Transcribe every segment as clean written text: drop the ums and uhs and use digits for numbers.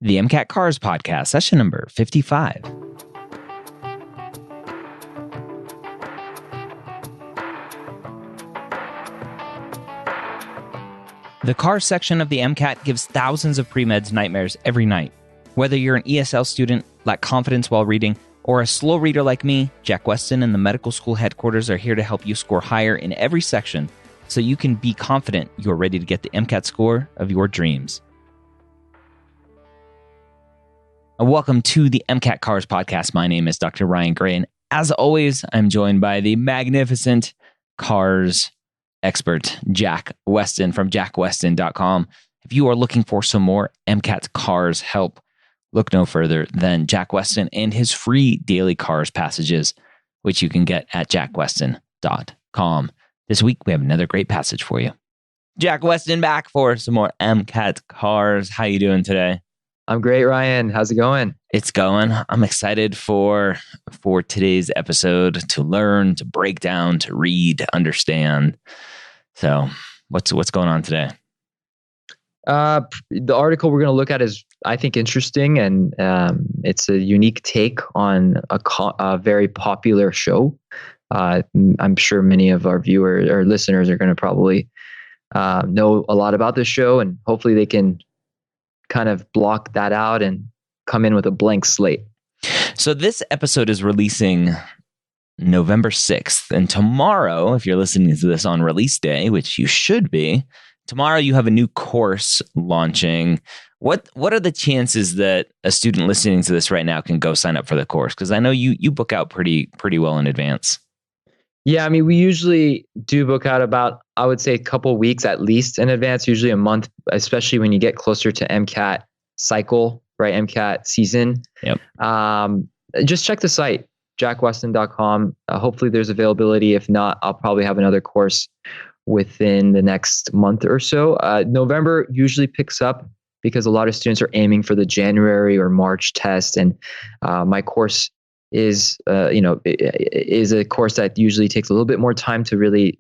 The MCAT Cars Podcast, session number 55. The Cars section of the MCAT gives thousands of pre-meds nightmares every night. Whether you're an ESL student, lack confidence while reading, or a slow reader like me, Jack Weston and the medical school headquarters are here to help you score higher in every section so you can be confident you're ready to get the MCAT score of your dreams. Welcome to the MCAT Cars Podcast. My name is Dr. Ryan Gray, and as always, I'm joined by the magnificent Cars expert, Jack Weston from jackweston.com. If you are looking for some more MCAT Cars help, look no further than Jack Weston and his free daily Cars passages, which you can get at jackweston.com. This week, we have another great passage for you. Jack Weston back for some more MCAT Cars. How you doing today? I'm great, Ryan. How's it going? It's going. I'm excited for today's episode to learn, to break down, to read, to understand. So what's going on today? The article we're going to look at is, I think, interesting, and it's a unique take on a very popular show. I'm sure many of our viewers or listeners are going to probably know a lot about this show, and hopefully they can kind of block that out and come in with a blank slate. So this episode is releasing November 6th. And tomorrow, if you're listening to this on release day, which you should be, tomorrow you have a new course launching. What are the chances that a student listening to this right now can go sign up for the course? Because I know you book out pretty well in advance. Yeah, I mean, we usually do book out about, I would say, a couple weeks at least in advance, usually a month, especially when you get closer to MCAT cycle, right? MCAT season. Yep. Just check the site, jackweston.com. Hopefully there's availability. If not, I'll probably have another course within the next month or so. November usually picks up because a lot of students are aiming for the January or March test. And my course is a course that usually takes a little bit more time to really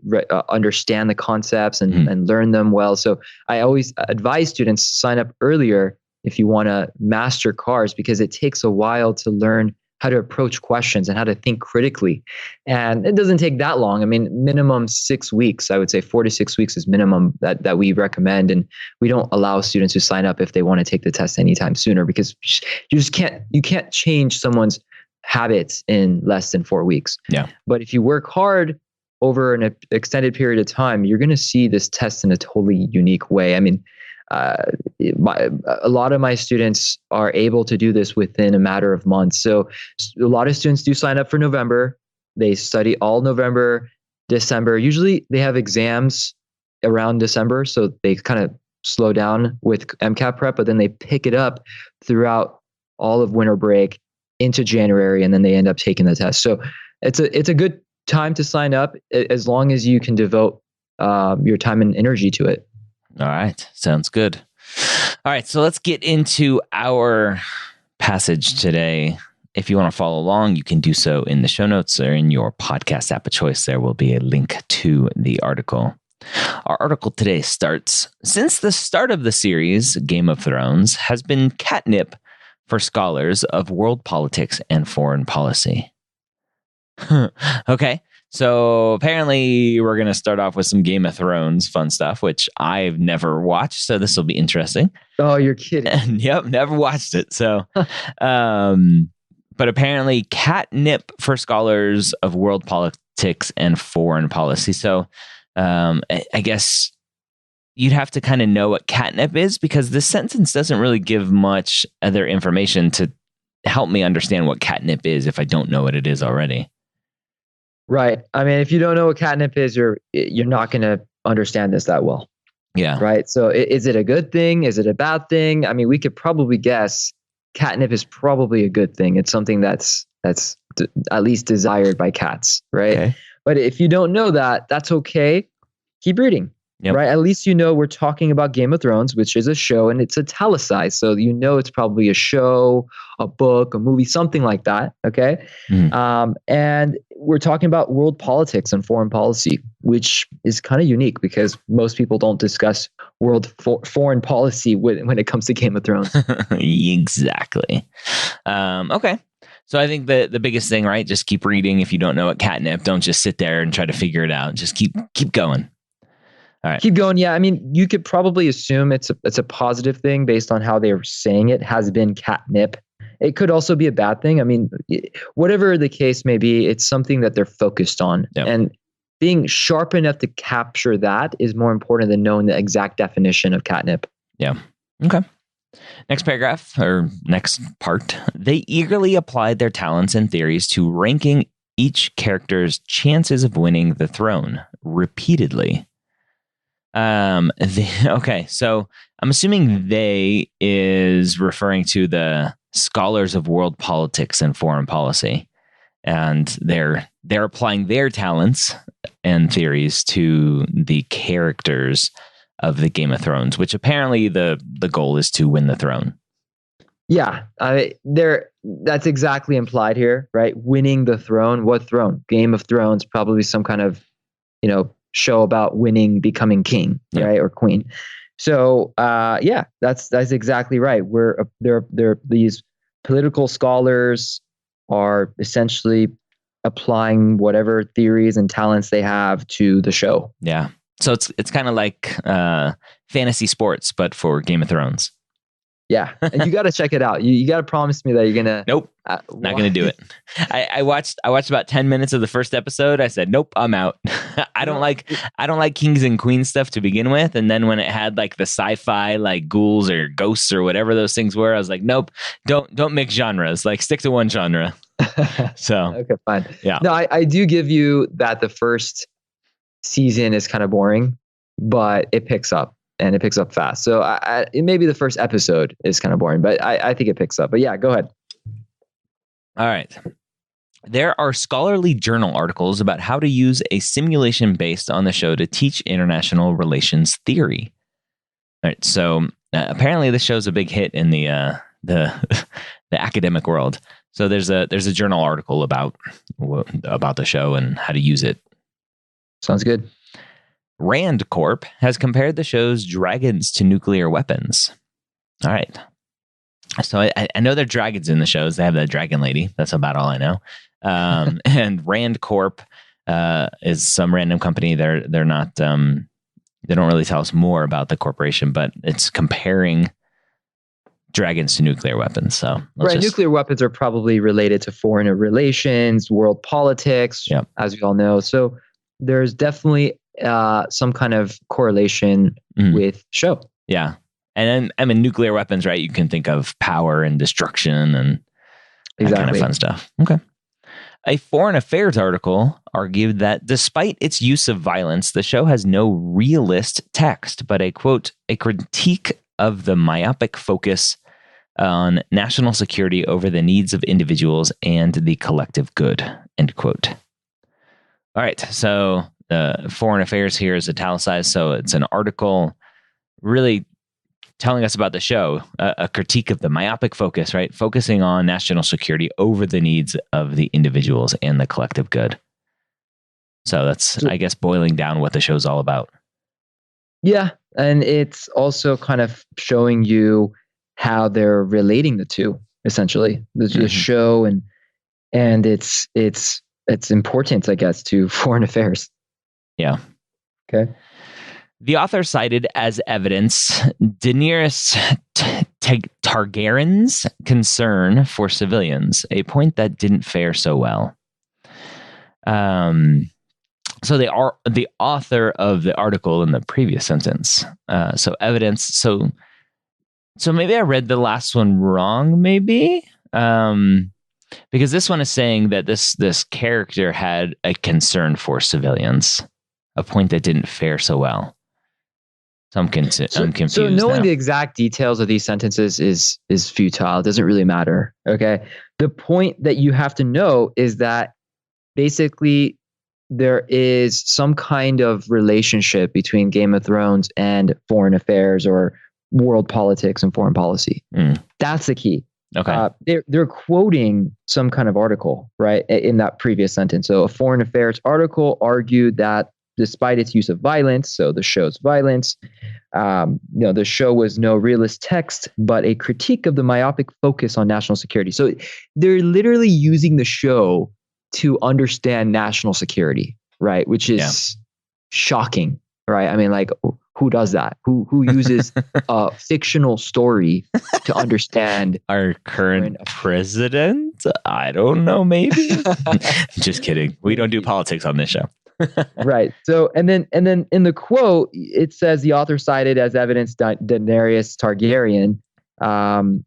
understand the concepts and learn them well. So I always advise students sign up earlier if you want to master cars, because it takes a while to learn how to approach questions and how to think critically. And it doesn't take that long. I mean, minimum 6 weeks, I would say 4 to 6 weeks is minimum that we recommend. And we don't allow students to sign up if they want to take the test anytime sooner, because you can't change someone's habits in less than 4 weeks. Yeah. But if you work hard over an extended period of time, you're going to see this test in a totally unique way. I mean, a lot of my students are able to do this within a matter of months. So a lot of students do sign up for November. They study all November, December. Usually they have exams around December, so they kind of slow down with MCAT prep, but then they pick it up throughout all of winter break into January, and then they end up taking the test. So it's a good time to sign up as long as you can devote your time and energy to it. All right. Sounds good. All right. So let's get into our passage today. If you want to follow along, you can do so in the show notes or in your podcast app of choice. There will be a link to the article. Our article today starts, since the start of the series, Game of Thrones has been catnip for scholars of world politics and foreign policy. Okay, so apparently we're going to start off with some Game of Thrones fun stuff, which I've never watched, so this will be interesting. Oh, you're kidding. Yep, never watched it. So, but apparently catnip for scholars of world politics and foreign policy. So I guess you'd have to kind of know what catnip is, because this sentence doesn't really give much other information to help me understand what catnip is if I don't know what it is already. Right. I mean, if you don't know what catnip is, you're not going to understand this that well. Yeah. Right. So is it a good thing? Is it a bad thing? I mean, we could probably guess catnip is probably a good thing. It's something that's at least desired by cats. Right. Okay. But if you don't know that, that's okay. Keep reading. Yep. Right. At least you know we're talking about Game of Thrones, which is a show, and it's italicized. So you know it's probably a show, a book, a movie, something like that. Okay. Mm-hmm. And we're talking about world politics and foreign policy, which is kind of unique because most people don't discuss foreign policy when it comes to Game of Thrones. Exactly. Okay. So I think the biggest thing, right? Just keep reading. If you don't know what catnip, don't just sit there and try to figure it out. Just keep going. All right. Keep going. Yeah, I mean, you could probably assume it's a positive thing based on how they were saying it has been catnip. It could also be a bad thing. I mean, whatever the case may be, it's something that they're focused on. Yep. And being sharp enough to capture that is more important than knowing the exact definition of catnip. Yeah. Okay. Next paragraph or next part. They eagerly applied their talents and theories to ranking each character's chances of winning the throne repeatedly. Okay, so I'm assuming they is referring to the scholars of world politics and foreign policy, and they're applying their talents and theories to the characters of the Game of Thrones, which apparently the goal is to win the throne. Yeah, that's exactly implied here, right? Winning the throne. What throne? Game of Thrones, probably some kind of, show about winning, becoming king, right, or queen. So, yeah, that's exactly right. They're these political scholars are essentially applying whatever theories and talents they have to the show. Yeah. So it's kind of like fantasy sports, but for Game of Thrones. Yeah, and you got to check it out. You got to promise me that you're gonna. Nope, not gonna do it. I watched about 10 minutes of the first episode. I said, nope, I'm out. I don't like kings and queens stuff to begin with. And then when it had like the sci-fi, like ghouls or ghosts or whatever those things were, I was like, nope, don't mix genres. Like stick to one genre. So okay, fine. Yeah. No, I do give you that the first season is kind of boring, but it picks up. And it picks up fast. So maybe the first episode is kind of boring, but I think it picks up. But yeah, go ahead. All right. There are scholarly journal articles about how to use a simulation based on the show to teach international relations theory. All right. So apparently this show's a big hit in the academic world. So there's a journal article about the show and how to use it. Sounds good. Rand Corp has compared the show's dragons to nuclear weapons. All right. So I know there are dragons in the shows. They have that dragon lady. That's about all I know. And Rand Corp is some random company. They're not. They don't really tell us more about the corporation, but it's comparing dragons to nuclear weapons. So nuclear weapons are probably related to foreign relations, world politics, as we all know. So there's definitely some kind of correlation with show. Yeah. And then, nuclear weapons, right? You can think of power and destruction and that kind of fun stuff. Okay. A foreign affairs article argued that despite its use of violence, the show has no realist text, but a critique of the myopic focus on national security over the needs of individuals and the collective good, end quote. All right. So foreign affairs here is italicized, so it's an article really telling us about the show, a critique of the myopic focus, right? Focusing on national security over the needs of the individuals and the collective good. So that's, I guess, boiling down what the show's all about. Yeah, and it's also kind of showing you how they're relating the two, essentially. The show and its importance, I guess, to foreign affairs. Yeah. Okay. The author cited as evidence Daenerys Targaryen's concern for civilians, a point that didn't fare so well. So they are the author of the article in the previous sentence. So evidence. So maybe I read the last one wrong. Maybe. Because this one is saying that this character had a concern for civilians. A point that didn't fare so well. So I'm confused. So knowing the exact details of these sentences is futile. It doesn't really matter. Okay. The point that you have to know is that basically there is some kind of relationship between Game of Thrones and foreign affairs or world politics and foreign policy. That's the key. Okay. They're quoting some kind of article, right, in that previous sentence. So a foreign affairs article argued that despite its use of violence, so the show's violence, the show was no realist text, but a critique of the myopic focus on national security. So they're literally using the show to understand national security, right? Which is shocking, right? I mean, like, who does that? Who uses a fictional story to understand our current president? I don't know, maybe. Just kidding. We don't do politics on this show. Right. So, and then in the quote, it says the author cited as evidence Daenerys Targaryen,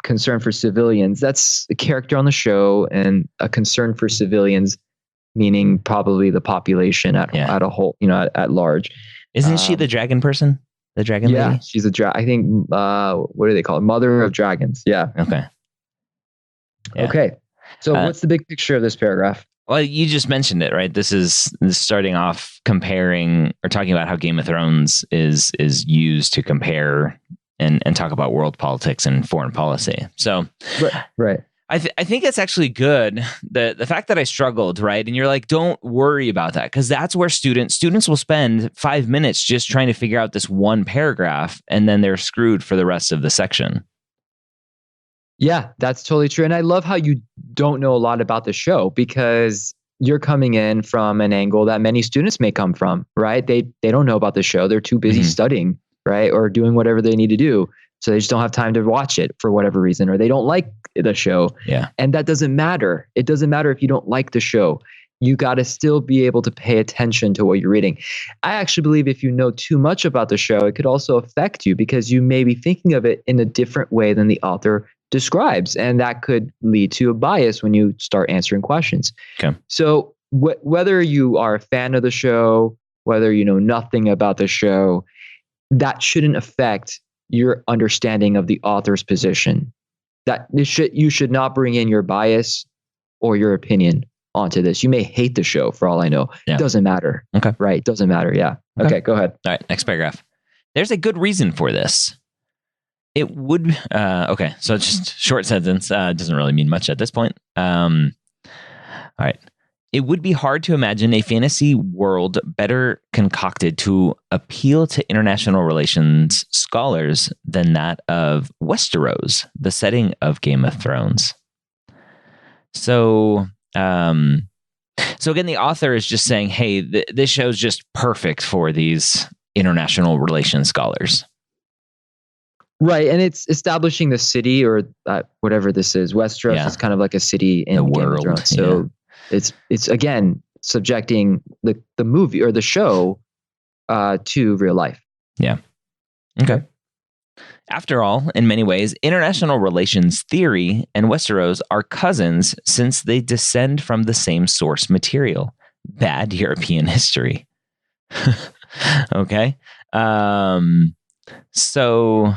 concern for civilians. That's a character on the show, and a concern for civilians, meaning probably the population at a whole, at large. Isn't she the dragon person? The dragon lady? Yeah, she's I think, what do they call it? Mother of dragons. Yeah. Okay. Yeah. Okay. So what's the big picture of this paragraph? Well, you just mentioned it, right? This is starting off comparing or talking about how Game of Thrones is used to compare and talk about world politics and foreign policy. So, right. I think it's actually good. The fact that I struggled, right? And you're like, don't worry about that, because that's where students will spend 5 minutes just trying to figure out this one paragraph, and then they're screwed for the rest of the section. Yeah, that's totally true. And I love how you don't know a lot about the show, because you're coming in from an angle that many students may come from, right? They don't know about the show. They're too busy studying, right? Or doing whatever they need to do. So they just don't have time to watch it for whatever reason, or they don't like the show. Yeah. And that doesn't matter. It doesn't matter if you don't like the show. You got to still be able to pay attention to what you're reading. I actually believe if you know too much about the show, it could also affect you, because you may be thinking of it in a different way than the author describes. And that could lead to a bias when you start answering questions. Okay. So whether you are a fan of the show, whether you know nothing about the show, that shouldn't affect your understanding of the author's position. That you should not bring in your bias or your opinion onto this. You may hate the show for all I know. Yeah. It doesn't matter. Okay. Right. It doesn't matter. Yeah. Okay. Go ahead. All right. Next paragraph. There's a good reason for this. It would, okay. So it's just short sentence. Doesn't really mean much at this point. All right. It would be hard to imagine a fantasy world better concocted to appeal to international relations scholars than that of Westeros, the setting of Game of Thrones. So again, the author is just saying, hey, this show is just perfect for these international relations scholars. Right. And it's establishing the city, or whatever this is. Westeros is kind of like a city in the Game world. of Thrones. So it's again subjecting the movie or the show to real life. Yeah. Okay. After all, in many ways, international relations theory and Westeros are cousins, since they descend from the same source material: bad European history. Okay. So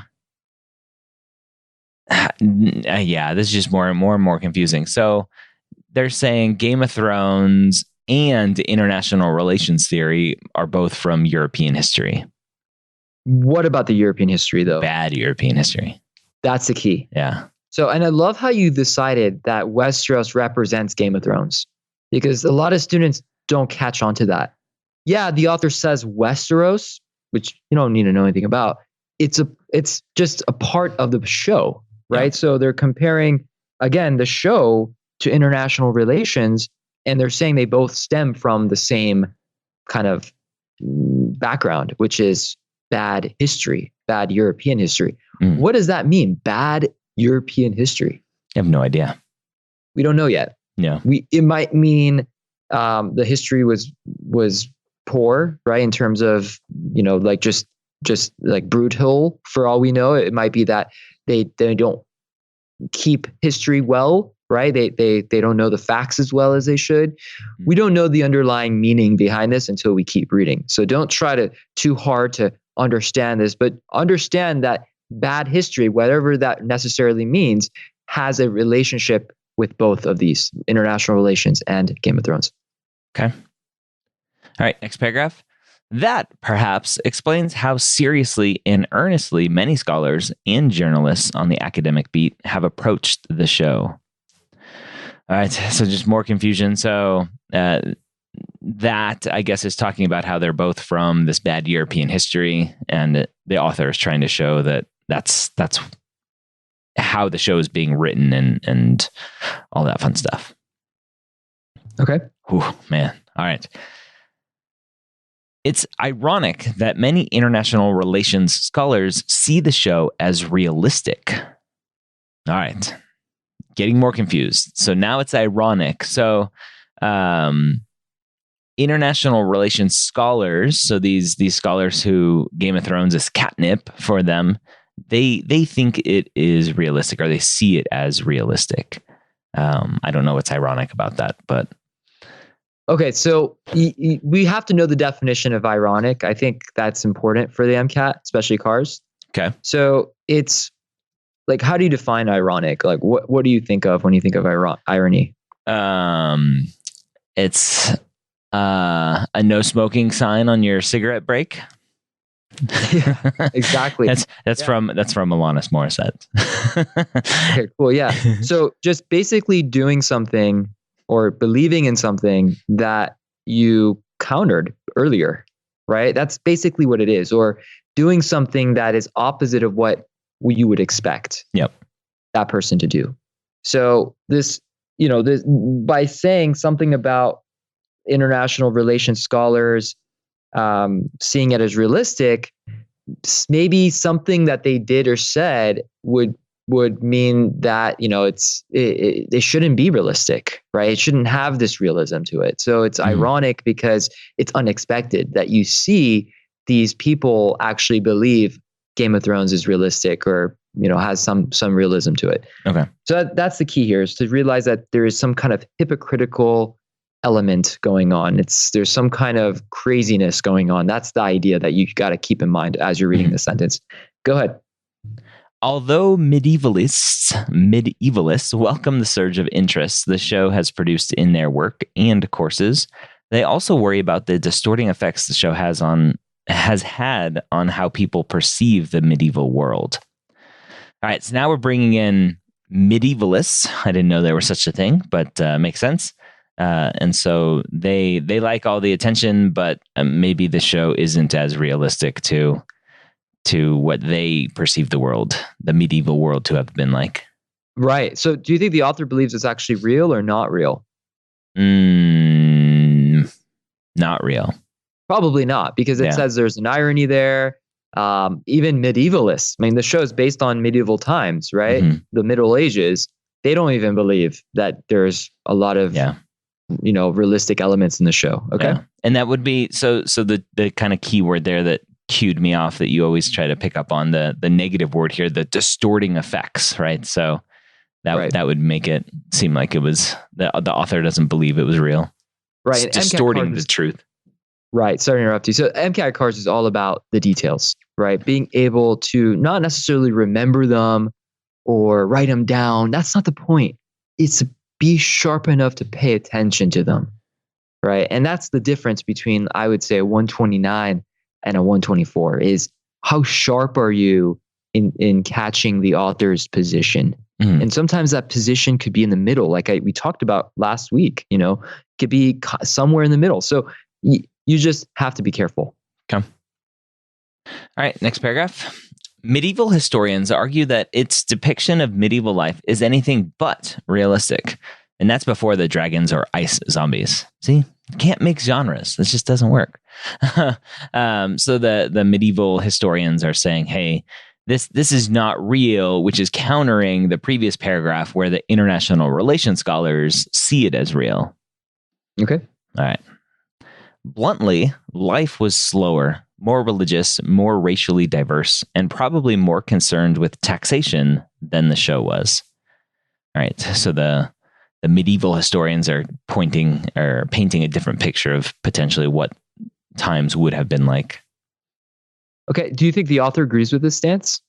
this is just more and more confusing. So they're saying Game of Thrones and international relations theory are both from European history. What about the European history, though? Bad European history. That's the key. Yeah. So, and I love how you decided that Westeros represents Game of Thrones, because a lot of students don't catch on to that. Yeah, the author says Westeros, which you don't need to know anything about. It's just a part of the show, right? Yeah. So they're comparing, again, the show to international relations, and they're saying they both stem from the same kind of background, which is bad history, bad European history. What does that mean? Bad European history? I have no idea. We don't know yet. Yeah. It might mean the history was poor, right? In terms of, like just like brutal, for all we know. It might be that they don't keep history well, right? They don't know the facts as well as they should. We don't know the underlying meaning behind this until we keep reading. So don't try too hard to understand this, but understand that bad history, whatever that necessarily means, has a relationship with both of these: international relations and Game of Thrones. Okay. All right, next paragraph. That perhaps explains how seriously and earnestly many scholars and journalists on the academic beat have approached the show. All right, so just more confusion. So that, I guess, is talking about how they're both from this bad European history, and the author is trying to show that that's how the show is being written and all that fun stuff. Okay. Whew, man. All right. It's ironic that many international relations scholars see the show as realistic. All right. Getting more confused. So now it's ironic. So international relations scholars, so these scholars who Game of Thrones is catnip for them, they think it is realistic, or they see it as realistic. I don't know what's ironic about that, but okay. So we have to know the definition of ironic. I think that's important for the MCAT, especially cars. okay. So it's like, how do you define ironic? Like, what do you think of when you think of irony? It's a no smoking sign on your cigarette break. Yeah, exactly. That's from Alanis Morissette. Okay, cool. Yeah. So just basically doing something or believing in something that you countered earlier, right? That's basically what it is. Or doing something that is opposite of what you would expect that person to do. So this by saying something about international relations scholars seeing it as realistic, maybe something that they did or said would mean that it shouldn't be realistic, right? It shouldn't have this realism to it. So it's ironic because it's unexpected that you see these people actually believe Game of Thrones is realistic, or has some realism to it. Okay. So that's the key here, is to realize that there is some kind of hypocritical element going on. There's some kind of craziness going on. That's the idea that you got to keep in mind as you're reading the sentence. Go ahead. Although medievalists welcome the surge of interest the show has produced in their work and courses, they also worry about the distorting effects the show has had on how people perceive the medieval world. All right, so now we're bringing in medievalists. I didn't know there was such a thing, but makes sense. And so they like all the attention, but maybe the show isn't as realistic to what they perceive the medieval world to have been like. Right. So do you think the author believes it's actually real or not real? Not real. Probably not, because it says there's an irony there. Even medievalists, I mean, the show is based on medieval times, right? Mm-hmm. The Middle Ages. They don't even believe that there's a lot of realistic elements in the show. Okay. Yeah. And that would be so the kind of key word there that cued me off, that you always try to pick up on, the negative word here, the distorting effects, right? So that would make it seem like it was the author doesn't believe it was real. Right. It's distorting the truth. Right. Sorry to interrupt you. So MCAT cards is all about the details, right? Being able to not necessarily remember them or write them down. That's not the point. It's to be sharp enough to pay attention to them, right? And that's the difference between, I would say, a 129 and a 124, is how sharp are you in catching the author's position. Mm-hmm. And sometimes that position could be in the middle, like we talked about last week, could be somewhere in the middle. So you just have to be careful. Okay. All right, next paragraph. Medieval historians argue that its depiction of medieval life is anything but realistic. And that's before the dragons or ice zombies. See, you can't mix genres. This just doesn't work. So the medieval historians are saying, hey, this is not real, which is countering the previous paragraph where the international relations scholars see it as real. Okay. All right. Bluntly, life was slower, more religious, more racially diverse, and probably more concerned with taxation than the show was. All right, so the medieval historians are painting a different picture of potentially what times would have been like. Okay, do you think the author agrees with this stance?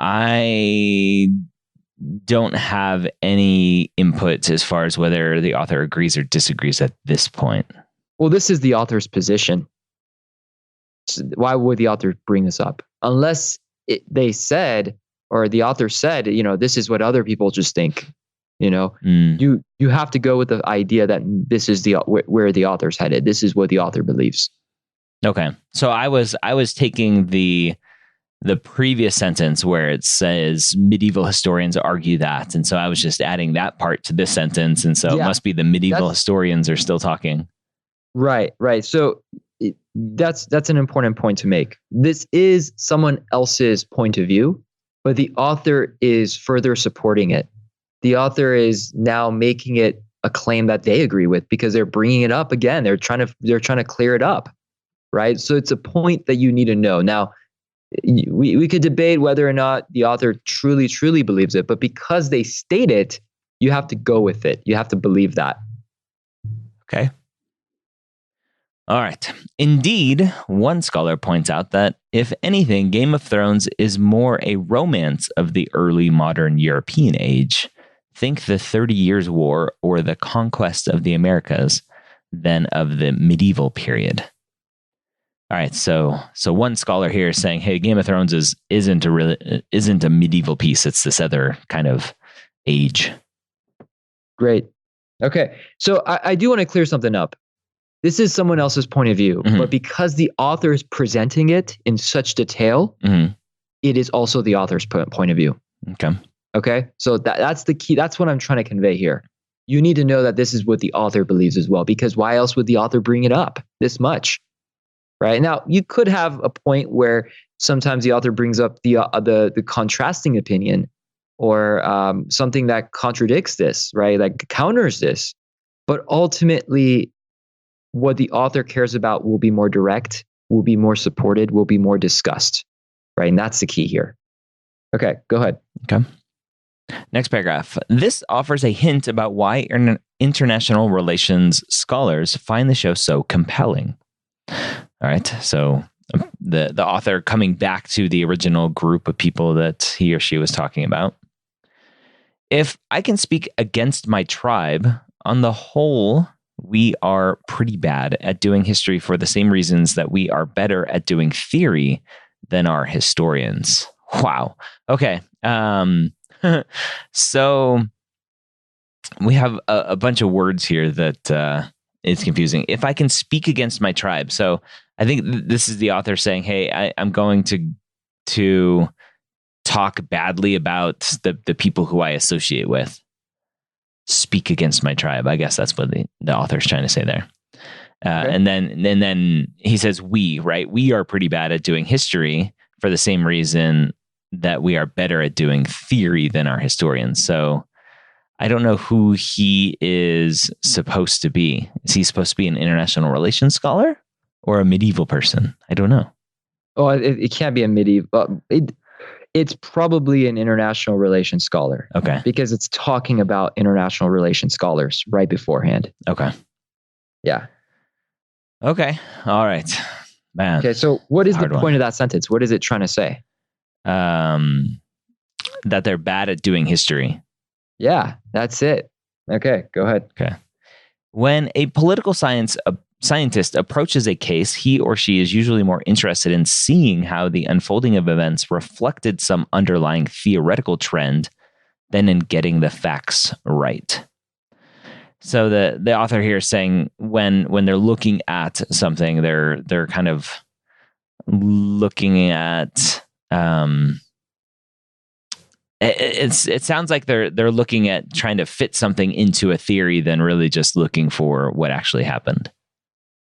I don't have any input as far as whether the author agrees or disagrees at this point. Well, this is the author's position. So why would the author bring this up? Unless they said, or the author said, this is what other people just think. Mm. You have to go with the idea that this is where the author's headed. This is what the author believes. Okay. So I was taking the previous sentence where it says medieval historians argue that. And so I was just adding that part to this sentence. And so it must be the medieval historians are still talking. Right. So that's an important point to make. This is someone else's point of view, but the author is further supporting it. The author is now making it a claim that they agree with because they're bringing it up again. They're trying to clear it up. Right. So it's a point that you need to know. Now, we could debate whether or not the author truly believes it, but because they state it, you have to go with it. You have to believe that. Okay. All right. Indeed, one scholar points out that, if anything, Game of Thrones is more a romance of the early modern European age, think the 30 Years' War or the conquest of the Americas, than of the medieval period. All right, so one scholar here is saying, hey, Game of Thrones isn't a medieval piece. It's this other kind of age. Great. Okay, so I do want to clear something up. This is someone else's point of view, but because the author is presenting it in such detail, it is also the author's point of view. Okay, so that's the key. That's what I'm trying to convey here. You need to know that this is what the author believes as well, because why else would the author bring it up this much? Right. Now, you could have a point where sometimes the author brings up the contrasting opinion or something that contradicts this, right? Like counters this. But ultimately, what the author cares about will be more direct, will be more supported, will be more discussed, right? And that's the key here. Okay, go ahead. Okay. Next paragraph. This offers a hint about why international relations scholars find the show so compelling. All right. So the author coming back to the original group of people that he or she was talking about. If I can speak against my tribe, on the whole, we are pretty bad at doing history for the same reasons that we are better at doing theory than our historians. Wow. Okay. So we have a bunch of words here that is confusing. If I can speak against my tribe. So I think this is the author saying, hey, I'm going to talk badly about the people who I associate with. Speak against my tribe. I guess that's what the author's trying to say there. Okay. And then he says we, right? We are pretty bad at doing history for the same reason that we are better at doing theory than our historians. So I don't know who he is supposed to be. Is he supposed to be an international relations scholar or a medieval person? I don't know. Oh, it can't be a medieval. It's probably an international relations scholar. Okay. Because it's talking about international relations scholars right beforehand. Okay. Yeah. Okay. All right. Man. Okay. So what is the point of that sentence? What is it trying to say? That they're bad at doing history. Yeah, that's it. Okay, go ahead. Okay. When a political scientist approaches a case, he or she is usually more interested in seeing how the unfolding of events reflected some underlying theoretical trend than in getting the facts right. So the author here is saying when they're looking at something, they're kind of looking at it sounds like they're looking at trying to fit something into a theory than really just looking for what actually happened.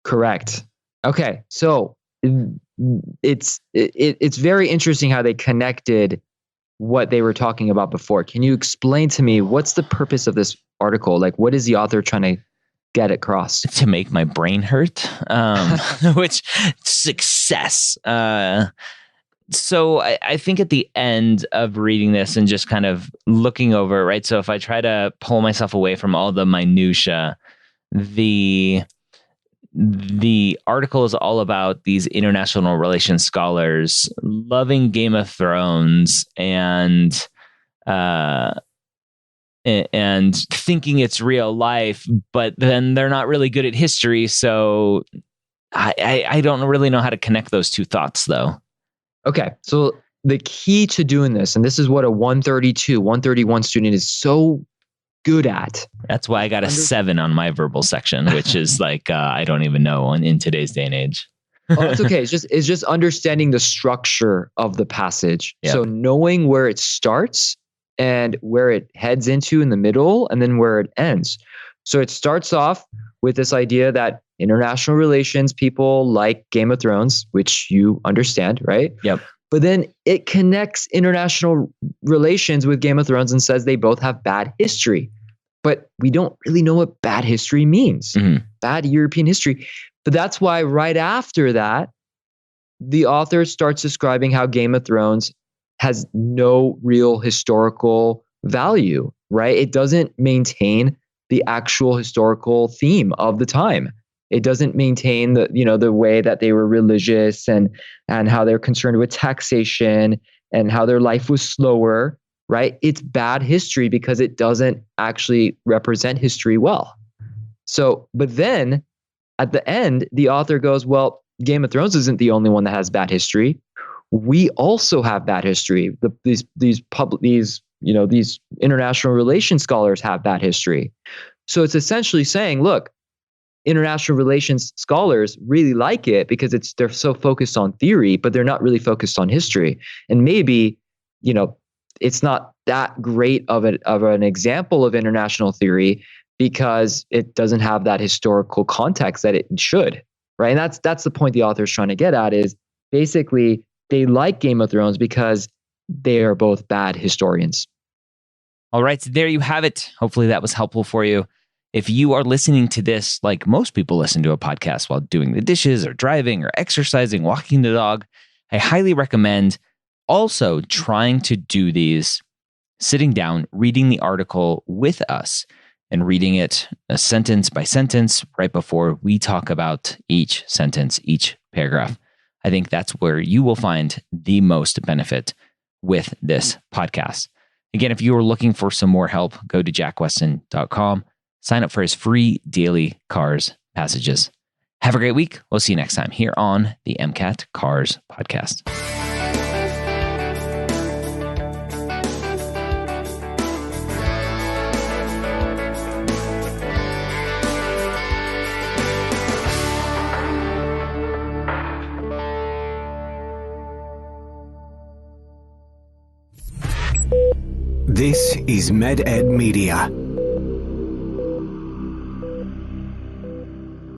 Correct. Okay, so it's very interesting how they connected what they were talking about before. Can you explain to me what's the purpose of this article? Like, what is the author trying to get across? To make my brain hurt, which success. So I think at the end of reading this and just kind of looking over, right? So if I try to pull myself away from all the minutia, the article is all about these international relations scholars loving Game of Thrones and thinking it's real life, but then they're not really good at history. So I don't really know how to connect those two thoughts, though. Okay, so the key to doing this, and this is what a 132, 131 student is so good at. That's why I got a 7 on my verbal section, which is like, I don't even know in today's day and age. Oh, it's okay. It's just understanding the structure of the passage. Yep. So knowing where it starts and where it heads into in the middle and then where it ends. So it starts off with this idea that international relations, people like Game of Thrones, which you understand, right? Yep. But then it connects international relations with Game of Thrones and says they both have bad history. But we don't really know what bad history means. Bad European history. But that's why right after that, the author starts describing how Game of Thrones has no real historical value, right? It doesn't maintain the actual historical theme of the time. It doesn't maintain the way that they were religious and how they're concerned with taxation and how their life was slower, right? It's bad history because it doesn't actually represent history well. So, but then at the end, the author goes, well, Game of Thrones isn't the only one that has bad history. We also have bad history. These international relations scholars have bad history. So it's essentially saying, look, international relations scholars really like it because they're so focused on theory, but they're not really focused on history. And maybe, it's not that great of an example of international theory because it doesn't have that historical context that it should, right? And that's the point the author is trying to get at, is basically they like Game of Thrones because they are both bad historians. All right, so there you have it. Hopefully that was helpful for you. If you are listening to this, like most people listen to a podcast while doing the dishes or driving or exercising, walking the dog, I highly recommend also trying to do these, sitting down, reading the article with us and reading it sentence by sentence right before we talk about each sentence, each paragraph. I think that's where you will find the most benefit with this podcast. Again, if you are looking for some more help, go to jackweston.com, sign up for his free daily Cars passages. Have a great week. We'll see you next time here on the MCAT Cars podcast. This is MedEd Media.